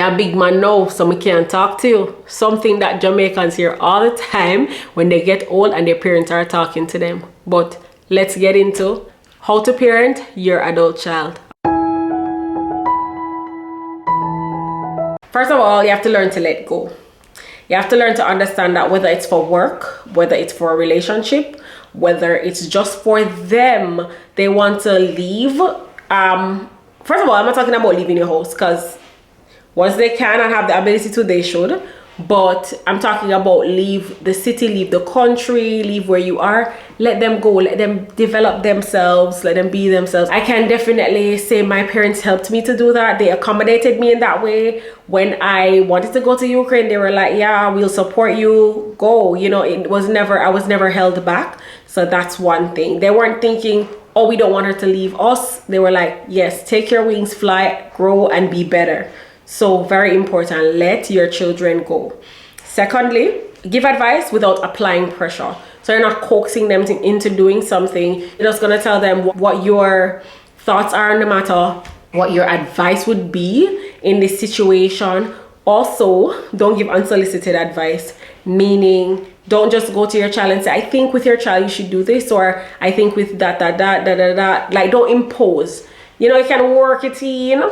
a big man now, so I can't talk to you. Something that Jamaicans hear all the time when they get old and their parents are talking to them. But let's get into how to parent your adult child. First of all, you have to learn to let go. You have to learn to understand that whether it's for work, whether it's for a relationship, whether it's just for them, they want to leave. First of all, I'm not talking about leaving your house, because once they can and have the ability to, they should. But I'm talking about leave the city, leave the country, leave where you are. Let them go, let them develop themselves, let them be themselves. I can definitely say my parents helped me to do that. They accommodated me in that way. When I wanted to go to Ukraine, they were like, yeah, we'll support you, go. You know, I was never held back. So that's one thing. They weren't thinking, oh, we don't want her to leave us. They were like, yes, take your wings, fly, grow, and be better. So very important, let your children go. Secondly, give advice without applying pressure. So you're not coaxing them into doing something. You're just gonna tell them what your thoughts are on the matter, what your advice would be in this situation. Also, don't give unsolicited advice, meaning don't just go to your child and say, I think with your child you should do this, or I think with that. Like, don't impose. You know, you can work it in.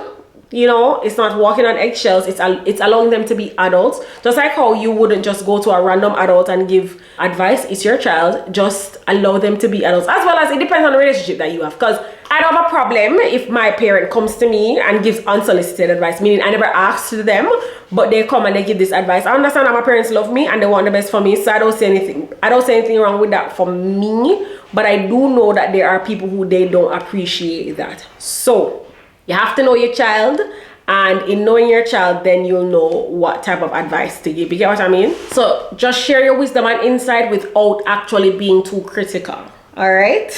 You know, it's not walking on eggshells. It's allowing them to be adults. Just like how you wouldn't just go to a random adult and give advice. It's your child. Just allow them to be adults. As well as it depends on the relationship that you have. Because I don't have a problem if my parent comes to me and gives unsolicited advice. Meaning I never asked them, but they come and they give this advice. I understand that my parents love me and they want the best for me. So I don't say anything. I don't say anything wrong with that for me. But I do know that there are people who they don't appreciate that. So you have to know your child, and in knowing your child, then you'll know what type of advice to give. You get what I mean? So just share your wisdom and insight without actually being too critical. All right?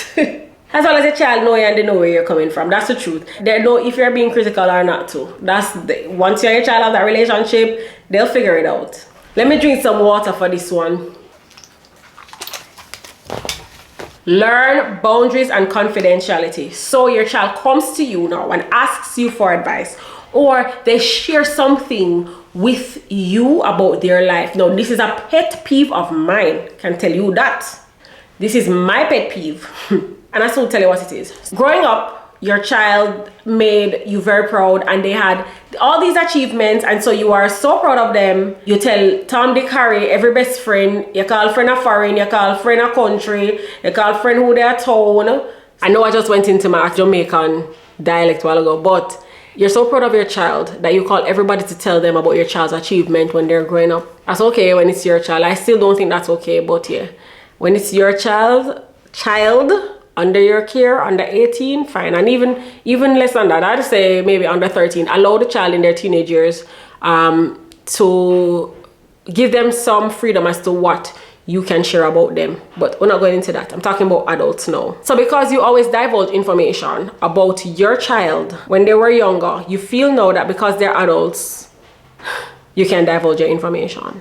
As well as your child know you and they know where you're coming from. That's the truth. They know if you're being critical or not too. Once you and your child have that relationship, they'll figure it out. Let me drink some water for this one. Learn boundaries and confidentiality. So your child comes to you now and asks you for advice, or they share something with you about their life. Now, this is a pet peeve of mine. Can tell you that. This is my pet peeve. And I still tell you what it is. Growing up, your child made you very proud and they had all these achievements, and so you are so proud of them. You tell Tom, Dick, Harry, every best friend. You call friend a foreign, you call friend a country, you call friend who they are town. I know I just went into my Jamaican dialect a while ago, but you're so proud of your child that you call everybody to tell them about your child's achievement when they're growing up. That's okay when it's your child. I still don't think that's okay, but yeah, when it's your child under your care, under 18, fine. And even less than that, I'd say maybe under 13, allow the child in their teenage years to give them some freedom as to what you can share about them. But we're not going into that. I'm talking about adults now. So because you always divulge information about your child when they were younger, you feel now that because they're adults, you can divulge your information.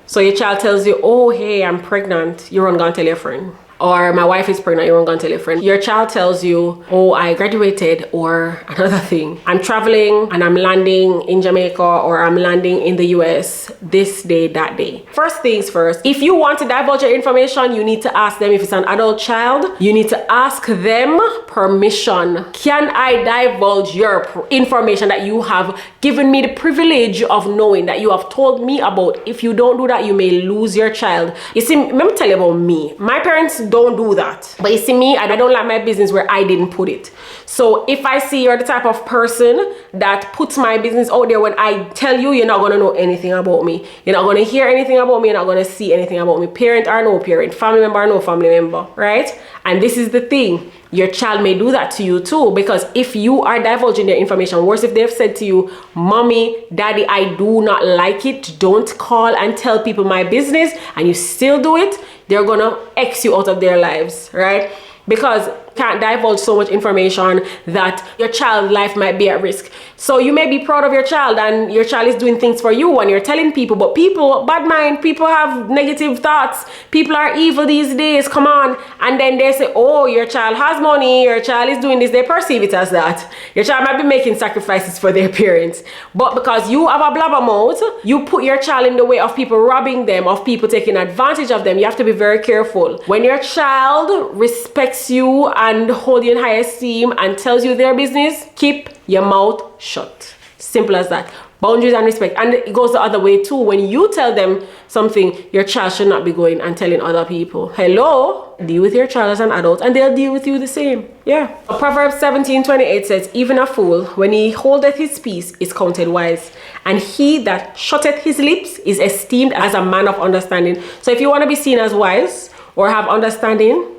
So your child tells you, oh, hey, I'm pregnant. You run, go and tell your friend. Or my wife is pregnant, you won't go and tell your friend. Your child tells you, oh, I graduated, or another thing, I'm traveling and I'm landing in Jamaica, or I'm landing in the US this day, that day. First things first, if you want to divulge your information, you need to ask them. If it's an adult child, you need to ask them permission. Can I divulge your information that you have given me the privilege of knowing, that you have told me about? If you don't do that, you may lose your child. You see, let me tell you about me. My parents don't do that, but you see me, I don't like my business where I didn't put it. So if I see you're the type of person that puts my business out there, when I tell you, you're not going to know anything about me, you're not going to hear anything about me, you're not going to see anything about me, parent or no parent, family member or no family member, right? And this is the thing, your child may do that to you too, because if you are divulging their information, worse if they've said to you, mommy, daddy, I do not like it, don't call and tell people my business, and you still do it, they're gonna X you out of their lives, right? Because can't divulge so much information that your child's life might be at risk. So you may be proud of your child and your child is doing things for you and you're telling people, but people, bad mind, people have negative thoughts. People are evil these days, come on. And then they say, oh, your child has money, your child is doing this. They perceive it as that. Your child might be making sacrifices for their parents. But because you have a blabber mouth, you put your child in the way of people robbing them, of people taking advantage of them. You have to be very careful. When your child respects you and holds you in high esteem and tells you their business, keep your mouth shut. Simple as that. Boundaries and respect. And it goes the other way too. When you tell them something, your child should not be going and telling other people. Hello? Deal with your child as an adult and they'll deal with you the same. Yeah. Proverbs 17:28 says, even a fool, when he holdeth his peace, is counted wise. And he that shutteth his lips is esteemed as a man of understanding. So if you want to be seen as wise or have understanding,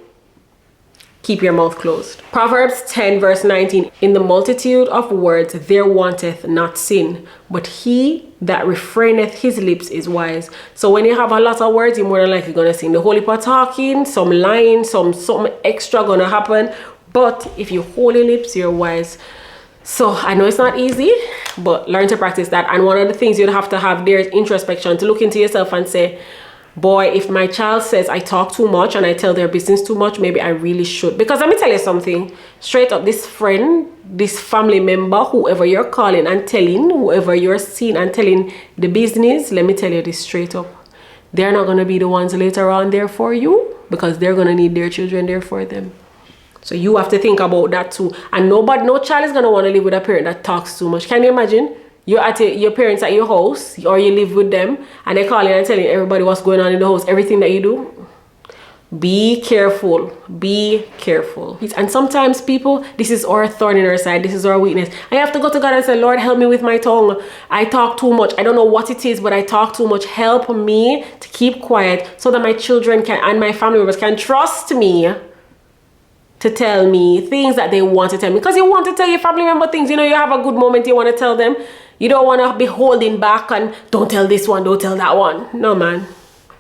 keep your mouth closed. Proverbs 10 verse 19, in the multitude of words there wanteth not sin, but he that refraineth his lips is wise. So when you have a lot of words, you're more than likely gonna sin. The whole heap of talking, some lying, something extra gonna happen. But if you hold your lips, you're wise. So I know it's not easy, but learn to practice that. And one of the things you'd have to have there is introspection, to look into yourself and say, boy, if my child says I talk too much and I tell their business too much, maybe I really should. Because let me tell you something, straight up, this friend, this family member, whoever you're calling and telling, whoever you're seeing and telling the business, let me tell you this straight up. They're not going to be the ones later on there for you, because they're going to need their children there for them. So you have to think about that too. And no child is going to want to live with a parent that talks too much. Can you imagine? You're at your parents at your house, or you live with them, and they're calling and telling everybody what's going on in the house, everything that you do. Be careful. Be careful. And sometimes people, this is our thorn in our side. This is our weakness. I have to go to God and say, Lord, help me with my tongue. I talk too much. I don't know what it is, but I talk too much. Help me to keep quiet so that my children can and my family members can trust me to tell me things that they want to tell me. Because you want to tell your family member things. You know, you have a good moment, you want to tell them. You don't want to be holding back and don't tell this one, don't tell that one. No, man.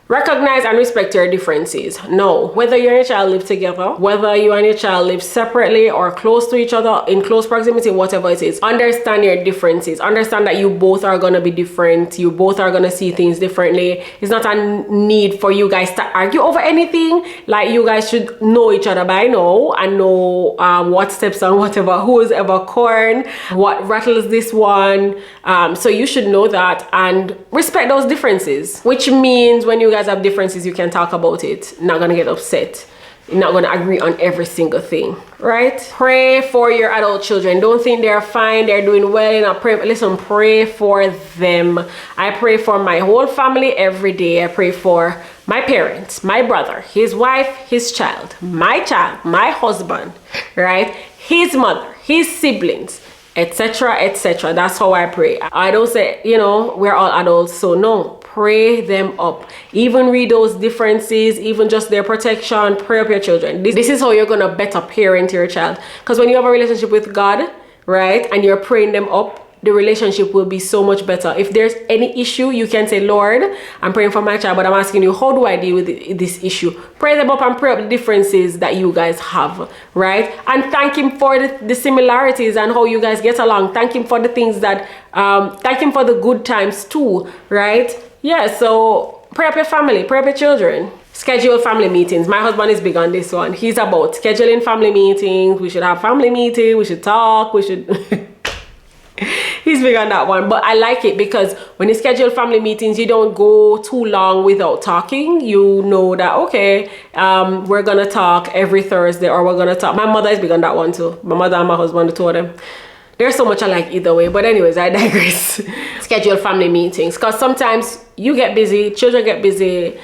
Recognize and respect your differences. No, whether you and your child live together, whether you and your child live separately or close to each other, in close proximity, whatever it is, understand your differences. Understand that you both are going to be different. You both are going to see things differently. It's not a need for you guys to argue over anything. Like, you guys should know each other by now and know what steps on whatever, who's ever corn, what rattles this one. So you should know that and respect those differences, which means when you guys have differences, you can talk about it. Not gonna get upset. You're not gonna agree on every single thing, right? Pray for your adult children. Don't think they're fine, they're doing well. You know, pray for them. I pray for my whole family every day. I pray for my parents, my brother, his wife, his child, my husband, right? His mother, his siblings, etc., etc. That's how I pray. I don't say, you know, we're all adults, so no. Pray them up. Even read those differences, even just their protection. Pray up your children. This is how you're gonna better parent your child. Because when you have a relationship with God, right, and you're praying them up, the relationship will be so much better. If there's any issue, you can say, Lord, I'm praying for my child, but I'm asking you, how do I deal with this issue? Pray them up and pray up the differences that you guys have, right? And thank him for the similarities and how you guys get along. Thank him for the things that, thank him for the good times too, right? Yeah, so pray up your family, pray up your children. Schedule family meetings. My husband is big on this one. He's about scheduling family meetings. We should have family meetings. We should talk. We should... He's big on that one, but I like it because when you schedule family meetings, you don't go too long without talking. You know that, okay, we're gonna talk every Thursday, or we're gonna talk. My mother is big on that one too. My mother and my husband, the two of them. There's so much I like either way, but anyways, I digress. Schedule family meetings, because sometimes you get busy, children get busy,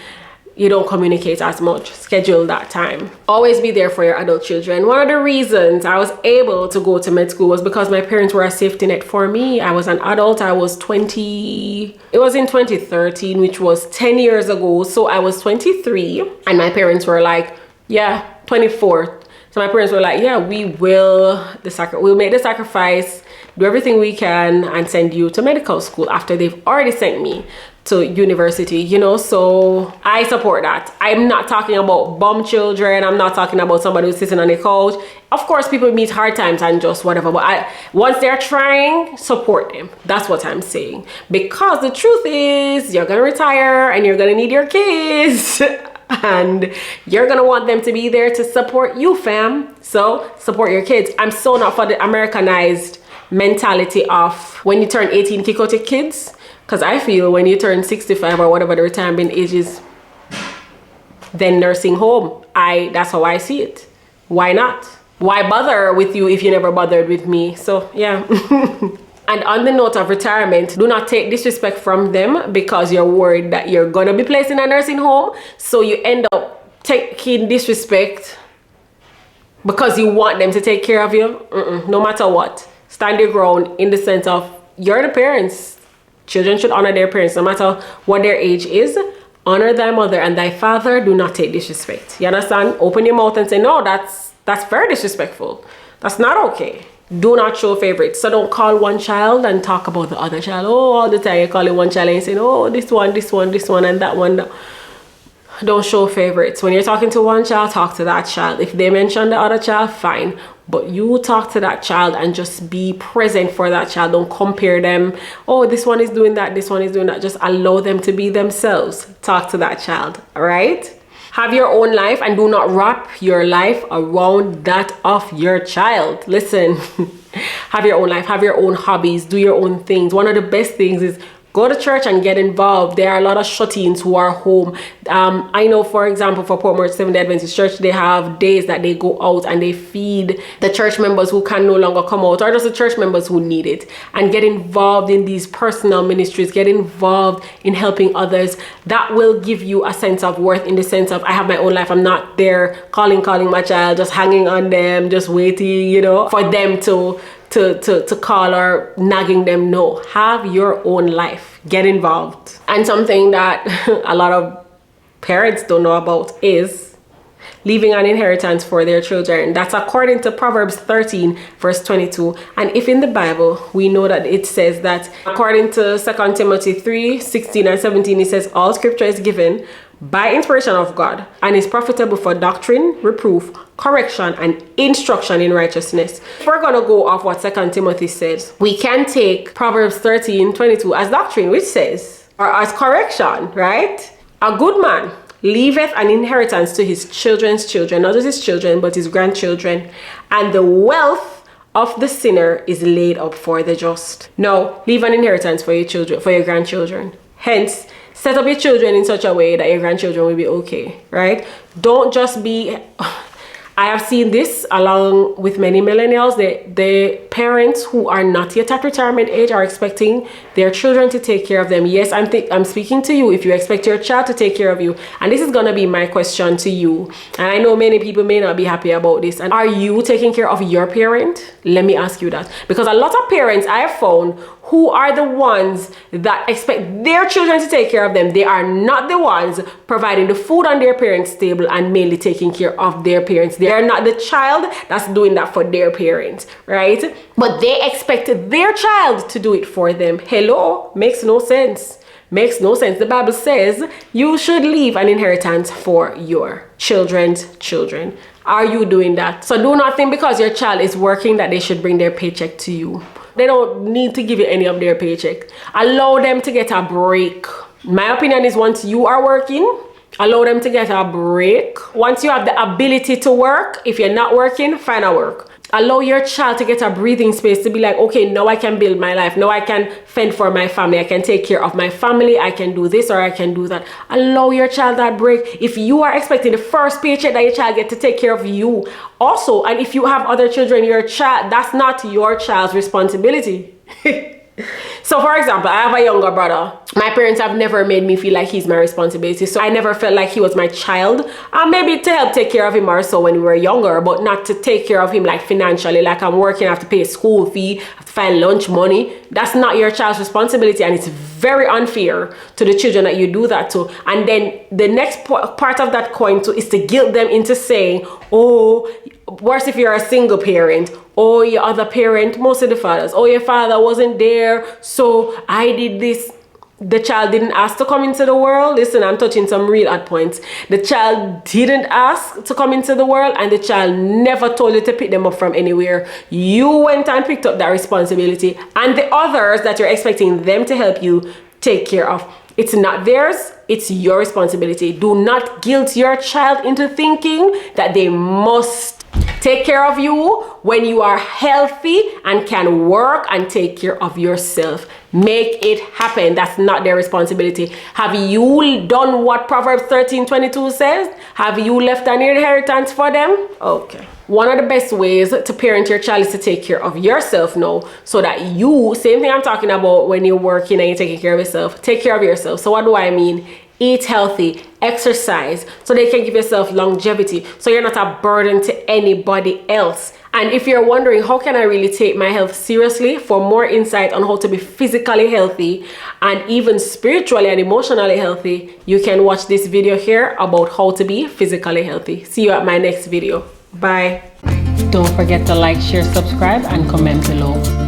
you don't communicate as much. Schedule that time. Always be there for your adult children. One of the reasons I was able to go to med school was because my parents were a safety net for me. I was an adult. I was 20. It was in 2013, which was 10 years ago. So I was 23 and my parents were like, yeah, 24. So my parents were like, yeah, we'll make the sacrifice. do everything we can and send you to medical school after they've already sent me to university, you know. So I support that. I'm not talking about bum children. I'm not talking about somebody who's sitting on a couch. Of course, people meet hard times and just whatever, but once they're trying, support them. That's what I'm saying. Because the truth is, you're gonna retire and you're gonna need your kids and you're gonna want them to be there to support you, fam. So support your kids. I'm so not for the Americanized mentality of when you turn 18, kick out your kids. Because I feel when you turn 65 or whatever the retirement age is, then nursing home. That's how I see it. Why not? Why bother with you if you never bothered with me? So yeah. And on the note of retirement, do not take disrespect from them because you're worried that you're gonna be placed in a nursing home. So you end up taking disrespect because you want them to take care of you. No matter what. Stand your ground in the sense of you're the parents. Children should honor their parents no matter what their age is. Honor thy mother and thy father. Do not take disrespect. You understand? Open your mouth and say, no, that's very disrespectful. That's not okay. Do not show favorites. So don't call one child and talk about the other child. Oh, all the time you're calling one child and you're saying, oh, this one, and that one. Don't show favorites. When you're talking to one child, talk to that child. If they mention the other child, fine. But you talk to that child and just be present for that child. Don't compare them. Oh, this one is doing that, this one is doing that. Just allow them to be themselves. Talk to that child, all right? Have your own life and do not wrap your life around that of your child. Listen, have your own life, have your own hobbies, do your own things. One of the best things is go to church and get involved. There are a lot of shut-ins who are home. I know, for example, for Portmore Seventh-day Adventist Church, they have days that they go out and they feed the church members who can no longer come out, or just the church members who need it. And get involved in these personal ministries, get involved in helping others. That will give you a sense of worth in the sense of, I have my own life. I'm not there calling my child, just hanging on them, just waiting, you know, for them to call or nagging them. No, have your own life, get involved. And something that a lot of parents don't know about is leaving an inheritance for their children. That's according to Proverbs 13 verse 22. And if in the Bible we know that it says that according to 2 Timothy 3 16 and 17, it says all scripture is given by inspiration of God and is profitable for doctrine, reproof, correction, and instruction in righteousness. If we're gonna go off what 2 Timothy says, we can take Proverbs 13:22 as doctrine, which says, or as correction, right? A good man leaveth an inheritance to his children's children, not just his children, but his grandchildren, and the wealth of the sinner is laid up for the just. No, leave an inheritance for your children, for your grandchildren. Hence, set up your children in such a way that your grandchildren will be okay, right? Don't just be... I have seen this along with many millennials. The parents who are not yet at retirement age are expecting their children to take care of them. Yes, I'm speaking to you if you expect your child to take care of you. And this is going to be my question to you. And I know many people may not be happy about this. And are you taking care of your parent? Let me ask you that. Because a lot of parents I have found who are the ones that expect their children to take care of them. They are not the ones providing the food on their parents' table and mainly taking care of their parents. They are not the child that's doing that for their parents, right? But they expect their child to do it for them. Hello? Makes no sense. Makes no sense. The Bible says you should leave an inheritance for your children's children. Are you doing that? So do not think because your child is working that they should bring their paycheck to you. They don't need to give you any of their paycheck. Allow them to get a break. My opinion is once you are working, allow them to get a break. Once you have the ability to work, if you're not working, find a work. Allow your child to get a breathing space to be like, okay, now I can build my life. Now I can fend for my family. I can take care of my family. I can do this or I can do that. Allow your child that break. If you are expecting the first paycheck that your child get to take care of you also, and if you have other children, your child, that's not your child's responsibility. So for example, I have a younger brother My parents have never made me feel like he's my responsibility, so I never felt like he was my child. Maybe to help take care of him or so when we were younger, but not to take care of him like financially, like I'm working, I have to pay school fee, I have to find lunch money. That's not your child's responsibility, and it's very unfair to the children that you do that to. And then the next part of that coin too is to guilt them into saying, oh, worse if you're a single parent, oh, your other parent, most of the fathers, oh, your father wasn't there, so I did this. The child didn't ask to come into the world. Listen, I'm touching some real hot points. The child didn't ask to come into the world, and the child never told you to pick them up from anywhere. You went and picked up that responsibility, and the others that you're expecting them to help you take care of, it's not theirs, it's your responsibility. Do not guilt your child into thinking that they must take care of you when you are healthy and can work and take care of yourself. Make it happen. That's not their responsibility. Have you done what Proverbs 13:22 says? Have you left an inheritance for them? Okay. One of the best ways to parent your child is to take care of yourself now, so that you, same thing I'm talking about when you're working and you're taking care of yourself, take care of yourself. So what do I mean? Eat healthy, exercise, so they can give yourself longevity, so you're not a burden to anybody else. And if you're wondering, how can I really take my health seriously? For more insight on how to be physically healthy and even spiritually and emotionally healthy, you can watch this video here about how to be physically healthy. See you at my next video. Bye. Don't forget to like, share, subscribe, and comment below.